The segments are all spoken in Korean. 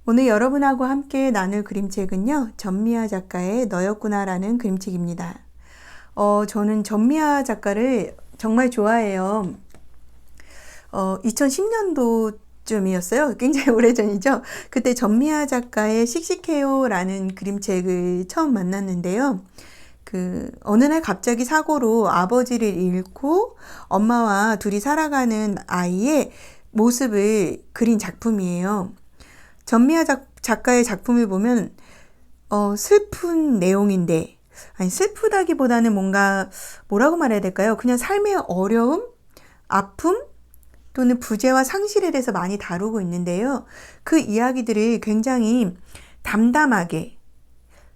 오늘 여러분하고 함께 나눌 그림책은요, 전미아 작가의 너였구나라는 그림책입니다. 저는 전미아 작가를 정말 좋아해요. 2010년도쯤이었어요. 굉장히 오래전이죠. 그때 전미아 작가의 씩씩해요라는 그림책을 처음 만났는데요. 어느 날 갑자기 사고로 아버지를 잃고 엄마와 둘이 살아가는 아이의 모습을 그린 작품이에요. 전미아 작가의 작품을 보면 슬픈 내용인데, 아니 슬프다기보다는 뭐라고 말해야 될까요? 그냥 삶의 어려움, 아픔 또는 부재와 상실에 대해서 많이 다루고 있는데요. 그 이야기들을 굉장히 담담하게,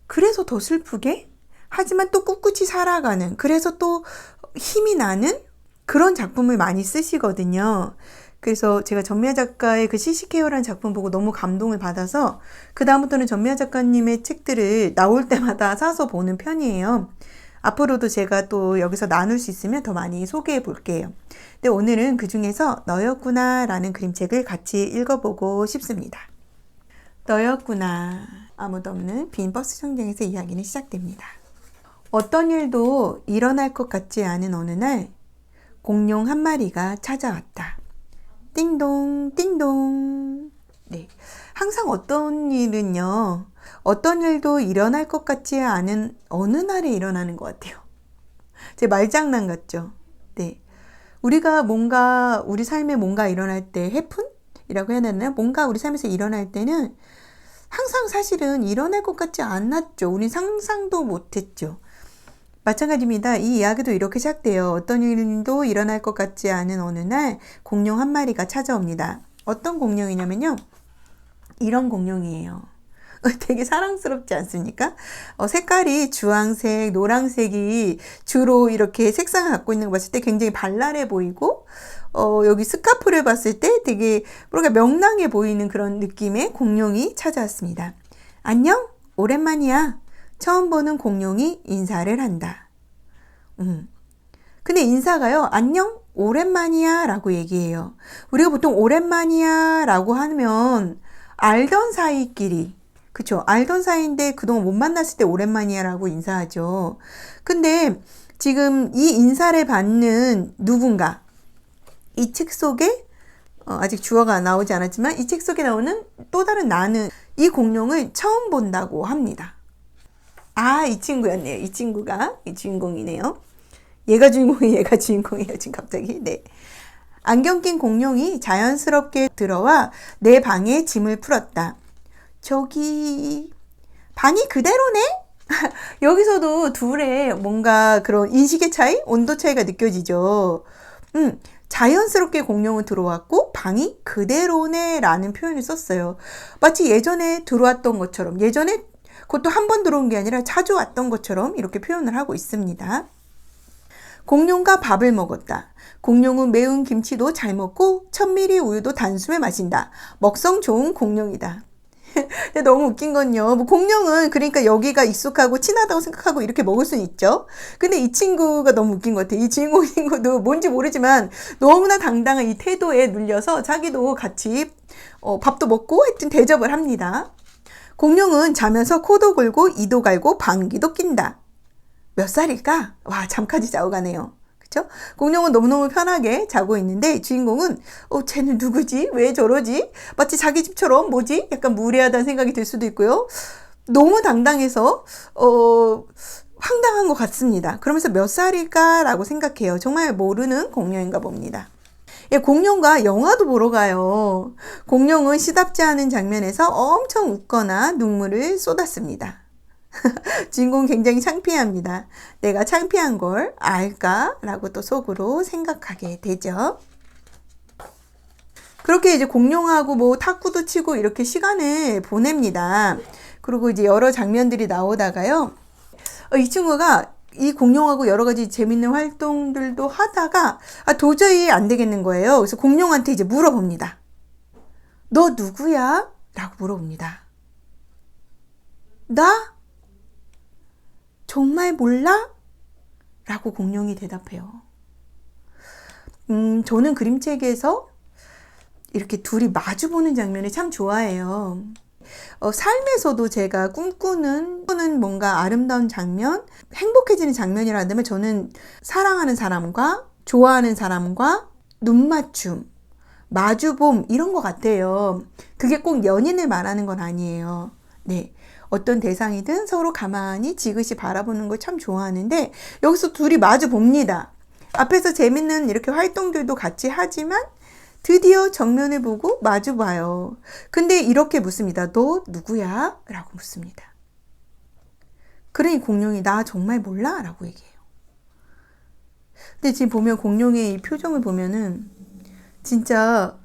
그래서 더 슬프게, 하지만 또 꿋꿋이 살아가는, 그래서 또 힘이 나는 그런 작품을 많이 쓰시거든요. 그래서 제가 전미아 작가의 그 씩씩해요라는 작품 보고 너무 감동을 받아서 그 다음부터는 전미아 작가님의 책들을 나올 때마다 사서 보는 편이에요. 앞으로도 제가 또 여기서 나눌 수 있으면 더 많이 소개해 볼게요. 근데 오늘은 그 중에서 너였구나 라는 그림책을 같이 읽어보고 싶습니다. 너였구나. 아무도 없는 빈 버스 정류장에서 이야기는 시작됩니다. 어떤 일도 일어날 것 같지 않은 어느 날 공룡 한 마리가 찾아왔다. 띵동 띵동. 네, 항상 어떤 일도 일어날 것 같지 않은 어느 날에 일어나는 것 같아요. 제 말장난 같죠? 네, 우리가 우리 삶에 뭔가 일어날 때 해픈이라고 해야 되나요? 뭔가 우리 삶에서 일어날 때는 항상 사실은 일어날 것 같지 않았죠. 우린 상상도 못했죠. 마찬가지입니다. 이 이야기도 이렇게 시작돼요. 어떤 일도 일어날 것 같지 않은 어느 날 공룡 한 마리가 찾아옵니다. 어떤 공룡이냐면요, 이런 공룡이에요. 되게 사랑스럽지 않습니까? 색깔이 주황색, 노란색이 주로 이렇게 색상을 갖고 있는 거 봤을 때 굉장히 발랄해 보이고, 여기 스카프를 봤을 때 되게 뭔가 명랑해 보이는 그런 느낌의 공룡이 찾아왔습니다. 안녕? 오랜만이야. 처음 보는 공룡이 인사를 한다. 근데 인사가요, 안녕? 오랜만이야 라고 얘기해요. 우리가 보통 오랜만이야 라고 하면 알던 사이끼리, 그쵸? 알던 사이인데 그동안 못 만났을 때 오랜만이야 라고 인사하죠. 근데 지금 이 인사를 받는 누군가, 이 책 속에 아직 주어가 나오지 않았지만 이 책 속에 나오는 또 다른 나는 이 공룡을 처음 본다고 합니다. 아, 이 친구였네요. 이 친구가 이 주인공이네요. 얘가 주인공이에요. 지금 갑자기. 네. 안경 낀 공룡이 자연스럽게 들어와 내 방에 짐을 풀었다. 저기 방이 그대로네? 여기서도 둘의 뭔가 그런 인식의 차이, 온도 차이가 느껴지죠. 자연스럽게 공룡은 들어왔고 방이 그대로네 라는 표현을 썼어요. 마치 예전에 들어왔던 것처럼, 예전에 그것도 한 번 들어온 게 아니라 자주 왔던 것처럼 이렇게 표현을 하고 있습니다. 공룡과 밥을 먹었다. 공룡은 매운 김치도 잘 먹고 천미리 우유도 단숨에 마신다. 먹성 좋은 공룡이다. 근데 너무 웃긴 건요, 뭐 공룡은 그러니까 여기가 익숙하고 친하다고 생각하고 이렇게 먹을 수는 있죠. 근데 이 친구가 너무 웃긴 것 같아요. 이 주인공 친구도 뭔지 모르지만 너무나 당당한 이 태도에 눌려서 자기도 같이 밥도 먹고 하여튼 대접을 합니다. 공룡은 자면서 코도 골고 이도 갈고 방귀도 낀다. 몇 살일까? 와, 잠까지 자고 가네요. 그쵸? 공룡은 너무너무 편하게 자고 있는데 주인공은 쟤는 누구지? 왜 저러지? 마치 자기 집처럼 뭐지? 약간 무례하다는 생각이 들 수도 있고요. 너무 당당해서 황당한 것 같습니다. 그러면서 몇 살일까라고 생각해요. 정말 모르는 공룡인가 봅니다. 예, 공룡과 영화도 보러 가요. 공룡은 시답지 않은 장면에서 엄청 웃거나 눈물을 쏟았습니다. 주인공 굉장히 창피합니다. 내가 창피한 걸 알까? 라고 또 속으로 생각하게 되죠. 그렇게 이제 공룡하고 뭐 탁구도 치고 이렇게 시간을 보냅니다. 그리고 이제 여러 장면들이 나오다가요, 이 친구가 이 공룡하고 여러 가지 재밌는 활동들도 하다가 도저히 안 되겠는 거예요. 그래서 공룡한테 이제 물어봅니다. 너 누구야? 라고 물어봅니다. 나? 정말 몰라? 라고 공룡이 대답해요. 저는 그림책에서 이렇게 둘이 마주보는 장면을 참 좋아해요. 삶에서도 제가 꿈꾸는 뭔가 아름다운 장면, 행복해지는 장면이라 한다면 저는 사랑하는 사람과 좋아하는 사람과 눈맞춤, 마주봄 이런 것 같아요. 그게 꼭 연인을 말하는 건 아니에요. 네. 어떤 대상이든 서로 가만히 지그시 바라보는 걸 참 좋아하는데 여기서 둘이 마주 봅니다. 앞에서 재밌는 이렇게 활동들도 같이 하지만 드디어 정면을 보고 마주 봐요. 근데 이렇게 묻습니다. 너 누구야? 라고 묻습니다. 그러니 공룡이 나 정말 몰라? 라고 얘기해요. 근데 지금 보면 공룡의 이 표정을 보면은 진짜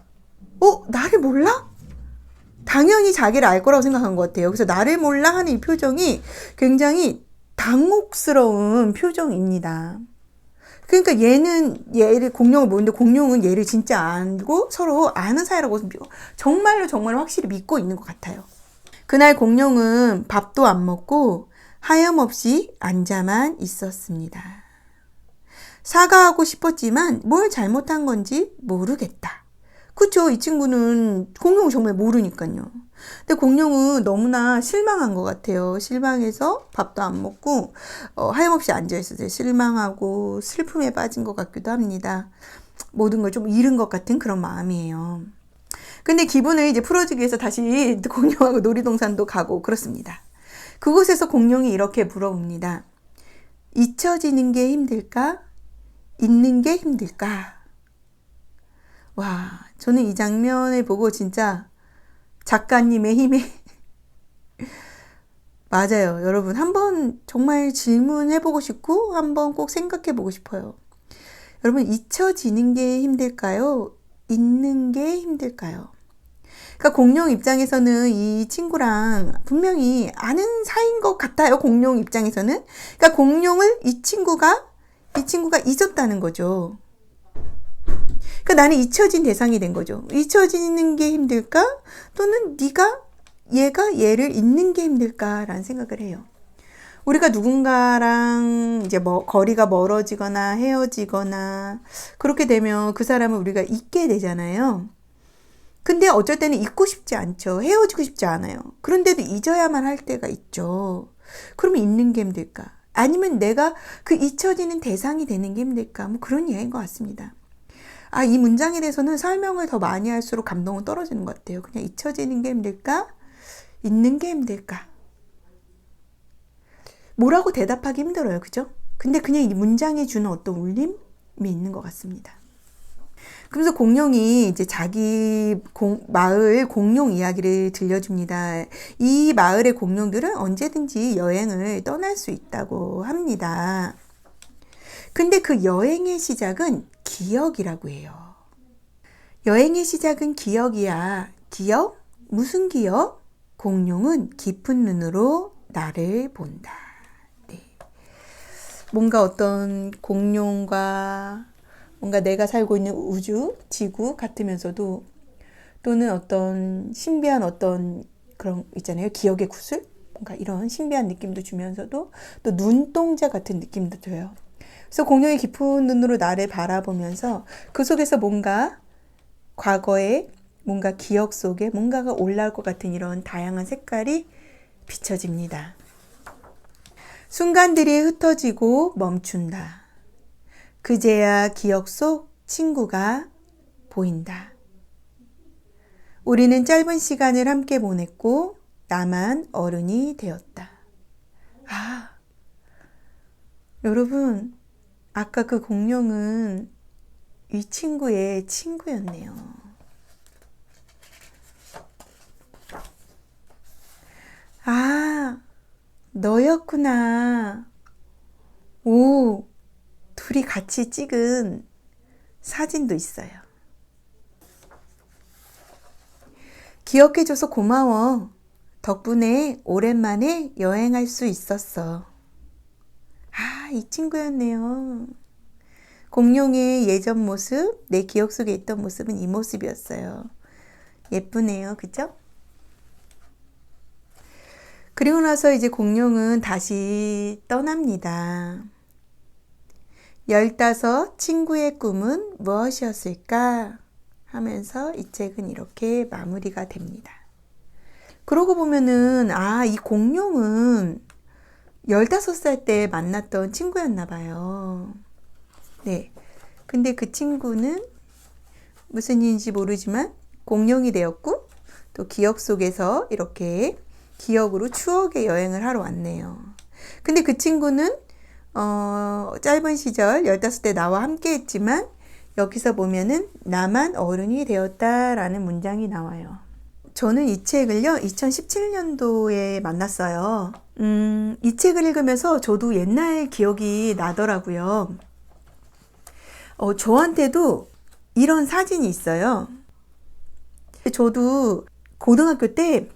나를 몰라? 당연히 자기를 알 거라고 생각한 것 같아요. 그래서 나를 몰라 하는 이 표정이 굉장히 당혹스러운 표정입니다. 그러니까 얘는 얘를 공룡을 보는데 공룡은 얘를 진짜 알고 서로 아는 사이라고 정말로 확실히 믿고 있는 것 같아요. 그날 공룡은 밥도 안 먹고 하염없이 앉아만 있었습니다. 사과하고 싶었지만 뭘 잘못한 건지 모르겠다. 그쵸? 이 친구는 공룡을 정말 모르니까요. 근데 공룡은 너무나 실망한 것 같아요. 실망해서 밥도 안 먹고 하염없이 앉아있었어요. 실망하고 슬픔에 빠진 것 같기도 합니다. 모든 걸 좀 잃은 것 같은 그런 마음이에요. 근데 기분을 이제 풀어주기 위해서 다시 공룡하고 놀이동산도 가고 그렇습니다. 그곳에서 공룡이 이렇게 물어봅니다. 잊혀지는 게 힘들까? 잊는 게 힘들까? 와, 저는 이 장면을 보고 진짜 작가님의 힘에 맞아요. 여러분 한번 정말 질문해보고 싶고 한번 꼭 생각해보고 싶어요. 여러분 잊혀지는 게 힘들까요? 잊는 게 힘들까요? 그러니까 공룡 입장에서는 이 친구랑 분명히 아는 사이인 것 같아요. 공룡 입장에서는. 그러니까 공룡을 이 친구가 잊었다는 거죠. 그러니까 나는 잊혀진 대상이 된 거죠. 잊혀지는 게 힘들까? 또는 얘가 얘를 잊는 게 힘들까라는 생각을 해요. 우리가 누군가랑 이제 거리가 멀어지거나 헤어지거나 그렇게 되면 그 사람을 우리가 잊게 되잖아요. 근데 어쩔 때는 잊고 싶지 않죠. 헤어지고 싶지 않아요. 그런데도 잊어야만 할 때가 있죠. 그러면 잊는 게 힘들까? 아니면 내가 그 잊혀지는 대상이 되는 게 힘들까? 뭐 그런 이야기인 것 같습니다. 이 문장에 대해서는 설명을 더 많이 할수록 감동은 떨어지는 것 같아요. 그냥 잊혀지는 게 힘들까? 잊는 게 힘들까? 뭐라고 대답하기 힘들어요. 그죠? 근데 그냥 이 문장이 주는 어떤 울림이 있는 것 같습니다. 그러면서 공룡이 이제 자기 마을 공룡 이야기를 들려줍니다. 이 마을의 공룡들은 언제든지 여행을 떠날 수 있다고 합니다. 근데 그 여행의 시작은 기억이라고 해요. 여행의 시작은 기억이야. 기억? 무슨 기억? 공룡은 깊은 눈으로 나를 본다. 네. 뭔가 어떤 공룡과 뭔가 내가 살고 있는 우주, 지구 같으면서도 또는 어떤 신비한 어떤 그런 있잖아요. 기억의 구슬? 뭔가 이런 신비한 느낌도 주면서도 또 눈동자 같은 느낌도 줘요. 그래서 공룡이 깊은 눈으로 나를 바라보면서 그 속에서 뭔가 과거에 뭔가 기억 속에 뭔가가 올라올 것 같은 이런 다양한 색깔이 비춰집니다. 순간들이 흩어지고 멈춘다. 그제야 기억 속 친구가 보인다. 우리는 짧은 시간을 함께 보냈고 나만 어른이 되었다. 여러분, 아까 그 공룡은 이 친구의 친구였네요. 너였구나. 오, 둘이 같이 찍은 사진도 있어요. 기억해줘서 고마워. 덕분에 오랜만에 여행할 수 있었어. 이 친구였네요. 공룡의 예전 모습, 내 기억 속에 있던 모습은 이 모습이었어요. 예쁘네요. 그죠? 그리고 나서 이제 공룡은 다시 떠납니다. 15 친구의 꿈은 무엇이었을까? 하면서 이 책은 이렇게 마무리가 됩니다. 그러고 보면은, 이 공룡은 15살 때 만났던 친구였나 봐요. 네. 근데 그 친구는 무슨 일인지 모르지만 공룡이 되었고, 또 기억 속에서 이렇게 기억으로 추억의 여행을 하러 왔네요. 근데 그 친구는 짧은 시절 15대 나와 함께 했지만 여기서 보면은 나만 어른이 되었다라는 문장이 나와요. 저는 이 책을요, 2017년도에 만났어요. 이 책을 읽으면서 저도 옛날 기억이 나더라고요. 저한테도 이런 사진이 있어요. 저도 고등학교 때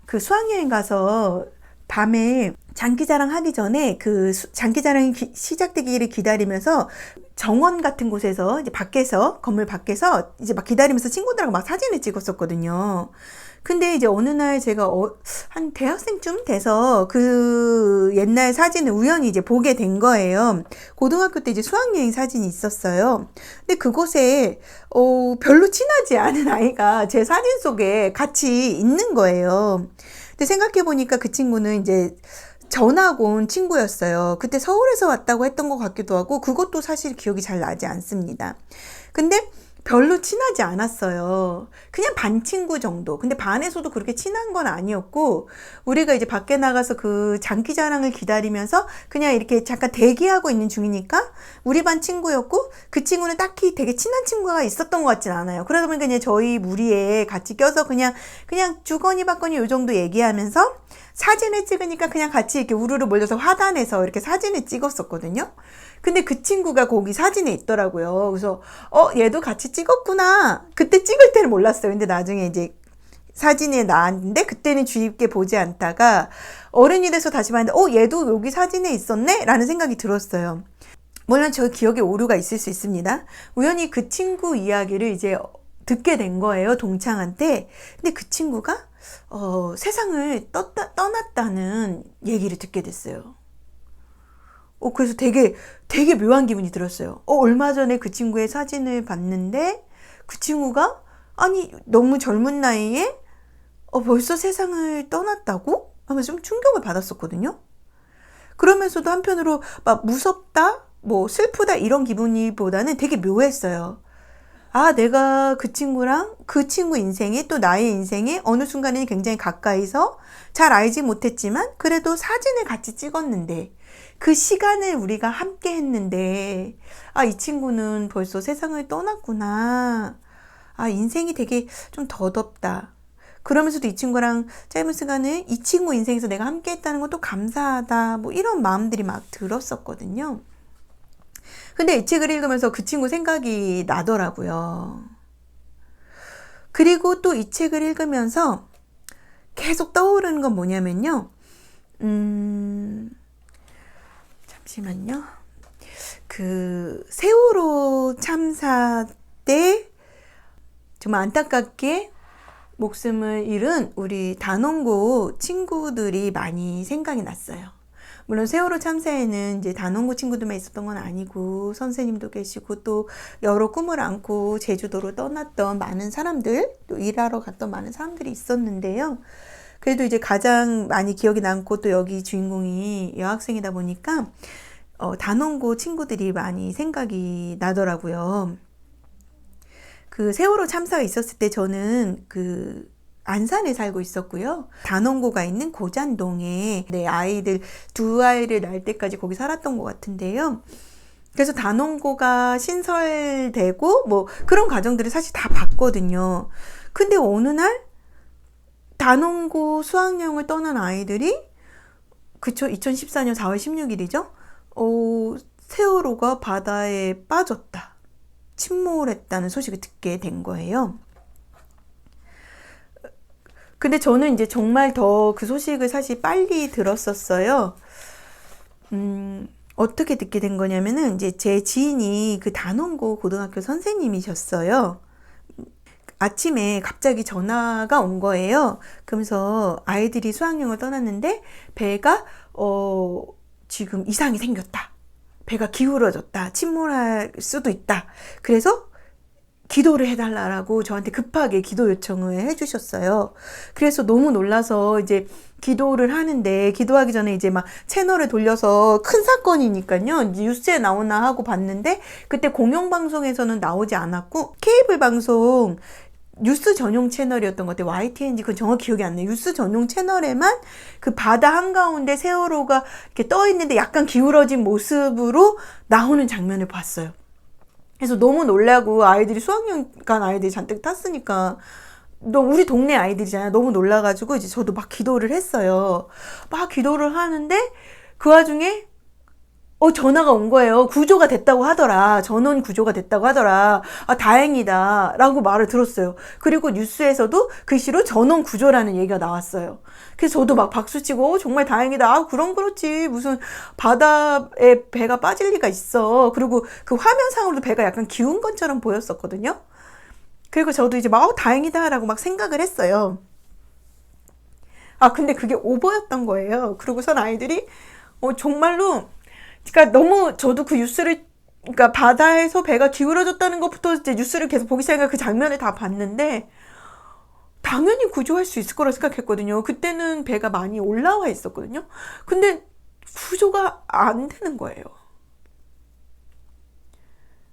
그 수학여행 가서 밤에 장기자랑 하기 전에 그 장기자랑이 시작되기를 기다리면서 정원 같은 곳에서 이제 밖에서, 건물 밖에서 이제 막 기다리면서 친구들하고 막 사진을 찍었었거든요. 근데 이제 어느 날 제가 한 대학생쯤 돼서 그 옛날 사진을 우연히 이제 보게 된 거예요. 고등학교 때 이제 수학여행 사진이 있었어요. 근데 그곳에 별로 친하지 않은 아이가 제 사진 속에 같이 있는 거예요. 근데 생각해보니까 그 친구는 이제 전학 온 친구였어요. 그때 서울에서 왔다고 했던 것 같기도 하고, 그것도 사실 기억이 잘 나지 않습니다. 근데 별로 친하지 않았어요. 그냥 반 친구 정도. 근데 반에서도 그렇게 친한 건 아니었고, 우리가 이제 밖에 나가서 그 장기자랑을 기다리면서 그냥 이렇게 잠깐 대기하고 있는 중이니까 우리 반 친구였고, 그 친구는 딱히 되게 친한 친구가 있었던 것 같진 않아요. 그러다 보니까 이제 저희 무리에 같이 껴서 그냥 주거니 받거니 요 정도 얘기하면서 사진을 찍으니까 그냥 같이 이렇게 우르르 몰려서 화단에서 이렇게 사진을 찍었었거든요. 근데 그 친구가 거기 사진에 있더라고요. 그래서 얘도 같이 찍었구나. 그때 찍을 때는 몰랐어요. 근데 나중에 이제 사진에 나왔는데 그때는 주의 깊게 보지 않다가 어른이 돼서 다시 봤는데 얘도 여기 사진에 있었네? 라는 생각이 들었어요. 물론 저 기억에 오류가 있을 수 있습니다. 우연히 그 친구 이야기를 이제 듣게 된 거예요, 동창한테. 근데 그 친구가 세상을 떠났다는 얘기를 듣게 됐어요. 그래서 되게 묘한 기분이 들었어요. 얼마 전에 그 친구의 사진을 봤는데 그 친구가 아니 너무 젊은 나이에 벌써 세상을 떠났다고? 하면서 좀 충격을 받았었거든요. 그러면서도 한편으로 막 무섭다, 뭐 슬프다 이런 기분이보다는 되게 묘했어요. 내가 그 친구랑 그 친구 인생에 또 나의 인생에 어느 순간에는 굉장히 가까이서 잘 알지 못했지만 그래도 사진을 같이 찍었는데 그 시간을 우리가 함께 했는데 이 친구는 벌써 세상을 떠났구나. 인생이 되게 좀 더덥다. 그러면서도 이 친구랑 짧은 시간을 이 친구 인생에서 내가 함께 했다는 것도 감사하다. 뭐 이런 마음들이 막 들었었거든요. 근데 이 책을 읽으면서 그 친구 생각이 나더라고요. 그리고 또 이 책을 읽으면서 계속 떠오르는 건 뭐냐면요. 잠시만요. 그 세월호 참사 때 정말 안타깝게 목숨을 잃은 우리 단원고 친구들이 많이 생각이 났어요. 물론 세월호 참사에는 이제 단원고 친구들만 있었던 건 아니고 선생님도 계시고 또 여러 꿈을 안고 제주도로 떠났던 많은 사람들, 또 일하러 갔던 많은 사람들이 있었는데요. 그래도 이제 가장 많이 기억에 남고 또 여기 주인공이 여학생이다 보니까 단원고 친구들이 많이 생각이 나더라고요. 그 세월호 참사가 있었을 때 저는 그 안산에 살고 있었고요. 단원고가 있는 고잔동에 내 아이들 두 아이를 낳을 때까지 거기 살았던 것 같은데요. 그래서 단원고가 신설되고 뭐 그런 과정들을 사실 다 봤거든요. 근데 어느 날 단원고 수학여행을 떠난 아이들이 2014년 4월 16일이죠. 세월호가 바다에 빠졌다. 침몰했다는 소식을 듣게 된 거예요. 근데 저는 이제 정말 더 그 소식을 사실 빨리 들었었어요. 어떻게 듣게 된 거냐면은 이제 제 지인이 그 단원고 고등학교 선생님이셨어요. 아침에 갑자기 전화가 온 거예요. 그러면서 아이들이 수학여행을 떠났는데 배가 지금 이상이 생겼다. 배가 기울어졌다. 침몰할 수도 있다. 그래서 기도를 해달라고 저한테 급하게 기도 요청을 해주셨어요. 그래서 너무 놀라서 이제 기도를 하는데, 기도하기 전에 이제 막 채널을 돌려서 큰 사건이니까요, 뉴스에 나오나 하고 봤는데, 그때 공영방송에서는 나오지 않았고, 케이블 방송 뉴스 전용 채널이었던 것 같아요. YTN인지 그건 정확히 기억이 안 나요. 뉴스 전용 채널에만 그 바다 한가운데 세월호가 이렇게 떠 있는데 약간 기울어진 모습으로 나오는 장면을 봤어요. 그래서 너무 놀라고, 아이들이 수학여행 간 아이들이 잔뜩 탔으니까, 우리 동네 아이들이잖아요. 너무 놀라가지고 이제 저도 막 기도를 했어요. 막 기도를 하는데 그 와중에 전화가 온 거예요. 구조가 됐다고 하더라. 전원 구조가 됐다고 하더라. 아, 다행이다. 라고 말을 들었어요. 그리고 뉴스에서도 글씨로 전원 구조라는 얘기가 나왔어요. 그래서 저도 막 박수치고, 정말 다행이다. 아, 그럼 그렇지. 무슨 바다에 배가 빠질 리가 있어. 그리고 그 화면상으로도 배가 약간 기운 것처럼 보였었거든요. 그리고 저도 이제 막, 다행이다. 라고 막 생각을 했어요. 아, 근데 그게 오버였던 거예요. 그러고선 아이들이, 정말로, 그러니까 너무 저도 그 뉴스를, 그러니까 바다에서 배가 기울어졌다는 것부터 이제 뉴스를 계속 보기 시작하니까 그 장면을 다 봤는데, 당연히 구조할 수 있을 거라 생각했거든요. 그때는 배가 많이 올라와 있었거든요. 근데 구조가 안 되는 거예요.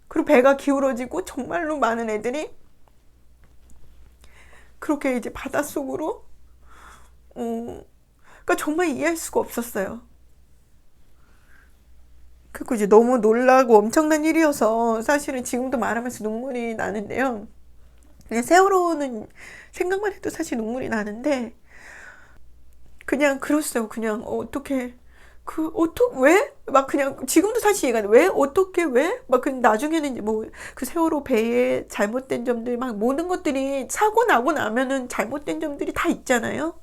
그리고 배가 기울어지고 정말로 많은 애들이 그렇게 이제 바닷속으로, 그러니까 정말 이해할 수가 없었어요. 그리고 이제 너무 놀라고 엄청난 일이어서 사실은 지금도 말하면서 눈물이 나는데요. 그냥 세월호는 생각만 해도 사실 눈물이 나는데, 그냥 그랬어요. 그냥 어떻게 왜? 막 그냥 지금도 사실 이해가 안 돼. 왜? 어떻게 왜? 막 그 나중에는 이제 뭐 그 세월호 배에 잘못된 점들, 막 모든 것들이 사고 나고 나면은 잘못된 점들이 다 있잖아요.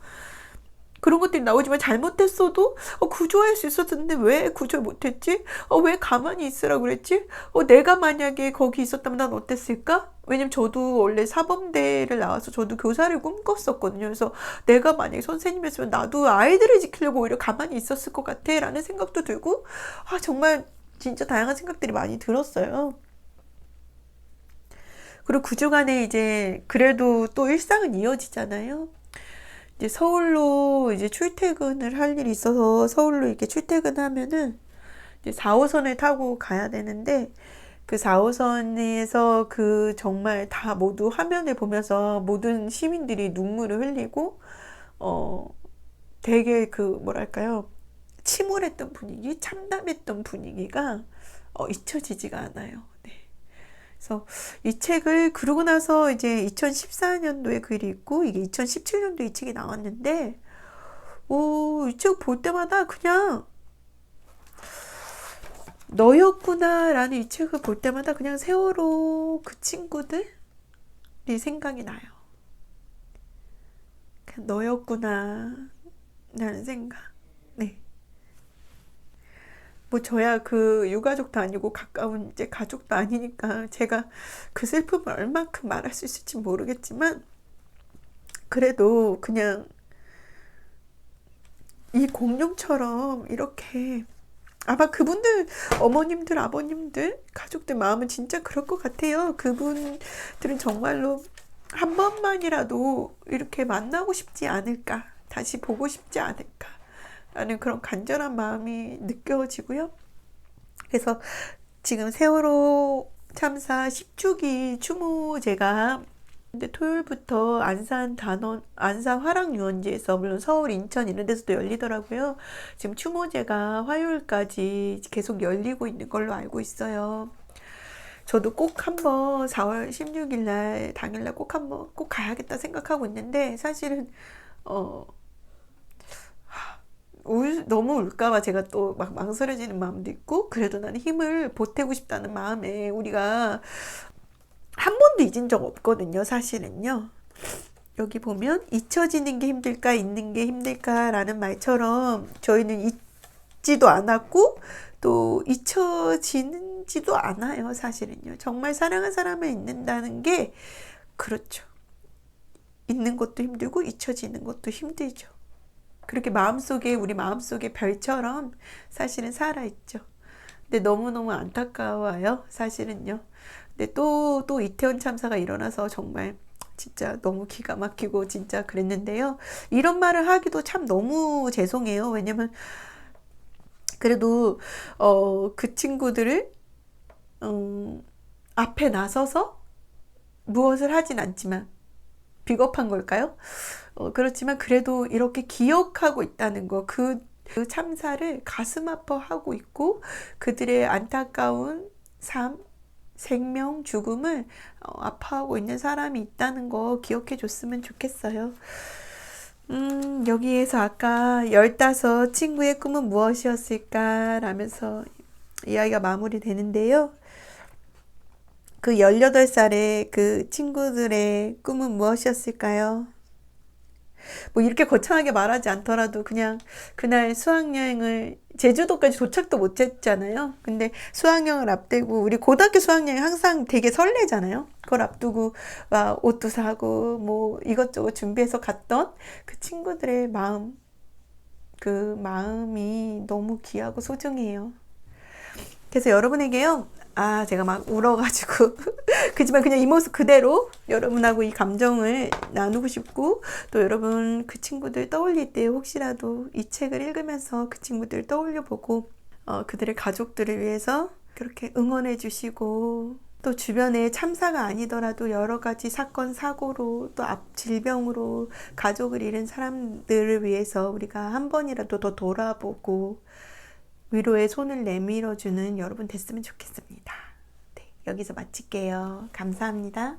그런 것들이 나오지만, 잘못했어도 구조할 수 있었는데 왜 구조 못했지? 왜 가만히 있으라고 그랬지? 내가 만약에 거기 있었다면 난 어땠을까? 왜냐면 저도 원래 사범대를 나와서 저도 교사를 꿈꿨었거든요. 그래서 내가 만약에 선생님이었으면 나도 아이들을 지키려고 오히려 가만히 있었을 것 같아 라는 생각도 들고, 정말 진짜 다양한 생각들이 많이 들었어요. 그리고 그 주간에 이제 그래도 또 일상은 이어지잖아요. 이제 서울로 이제 출퇴근을 할 일이 있어서 서울로 이렇게 출퇴근하면은 이제 4호선을 타고 가야 되는데, 그 4호선에서 그 정말 다 모두 화면을 보면서 모든 시민들이 눈물을 흘리고, 어, 되게 그 뭐랄까요, 침울했던 분위기, 참담했던 분위기가 잊혀지지가 않아요. 네. 그래서 이 책을, 그러고 나서 이제 2014년도에 글이 있고, 이게 2017년도에 이 책이 나왔는데, 이 책 볼 때마다 그냥 너였구나 라는, 이 책을 볼 때마다 그냥 세월호 그 친구들이 생각이 나요. 그냥 너였구나 라는 생각. 네. 뭐 저야 그 유가족도 아니고 가까운 이제 가족도 아니니까 제가 그 슬픔을 얼만큼 말할 수 있을지 모르겠지만, 그래도 그냥 이 공룡처럼 이렇게, 아마 그분들 어머님들, 아버님들, 가족들 마음은 진짜 그럴 것 같아요. 그분들은 정말로 한 번만이라도 이렇게 만나고 싶지 않을까, 다시 보고 싶지 않을까 라는 그런 간절한 마음이 느껴지고요. 그래서 지금 세월호 참사 10주기 추모제가, 근데 토요일부터 안산 화랑유원지에서, 물론 서울, 인천 이런 데서도 열리더라고요. 지금 추모제가 화요일까지 계속 열리고 있는 걸로 알고 있어요. 저도 꼭 한번 4월 16일 날 당일날 꼭 한번 꼭 가야겠다 생각하고 있는데, 사실은 너무 울까봐 제가 또 막 망설여지는 마음도 있고, 그래도 나는 힘을 보태고 싶다는 마음에, 우리가 한 번도 잊은 적 없거든요, 사실은요. 여기 보면 잊혀지는 게 힘들까, 잊는 게 힘들까 라는 말처럼 저희는 잊지도 않았고 또 잊혀지지도 않아요, 사실은요. 정말 사랑한 사람을 잊는다는 게, 그렇죠. 잊는 것도 힘들고 잊혀지는 것도 힘들죠. 그렇게 우리 마음속에 별처럼 사실은 살아있죠. 근데 너무너무 안타까워요, 사실은요. 근데 또 이태원 참사가 일어나서 정말 진짜 너무 기가 막히고 진짜 그랬는데요. 이런 말을 하기도 참 너무 죄송해요. 왜냐면 그래도 그 친구들을 앞에 나서서 무엇을 하진 않지만 비겁한 걸까요? 그렇지만 그래도 이렇게 기억하고 있다는 거, 그 참사를 가슴 아파하고 있고 그들의 안타까운 삶, 생명, 죽음을 아파하고 있는 사람이 있다는 거 기억해 줬으면 좋겠어요. 여기에서 아까 15 친구의 꿈은 무엇이었을까? 라면서 이야기가 마무리되는데요. 그 18살의 그 친구들의 꿈은 무엇이었을까요? 뭐 이렇게 거창하게 말하지 않더라도 그냥 그날 수학여행을 제주도까지 도착도 못 했잖아요. 근데 수학여행을 앞두고 우리 고등학교 수학여행 항상 되게 설레잖아요. 그걸 앞두고 막 옷도 사고 뭐 이것저것 준비해서 갔던 그 친구들의 마음, 그 마음이 너무 귀하고 소중해요. 그래서 여러분에게요. 제가 막 울어가지고. 그지만 그냥 이 모습 그대로 여러분하고 이 감정을 나누고 싶고, 또 여러분 그 친구들 떠올릴 때 혹시라도 이 책을 읽으면서 그 친구들 떠올려 보고, 그들의 가족들을 위해서 그렇게 응원해 주시고, 또 주변에 참사가 아니더라도 여러 가지 사건, 사고로 또 질병으로 가족을 잃은 사람들을 위해서 우리가 한 번이라도 더 돌아보고, 위로의 손을 내밀어주는 여러분 됐으면 좋겠습니다. 네, 여기서 마칠게요. 감사합니다.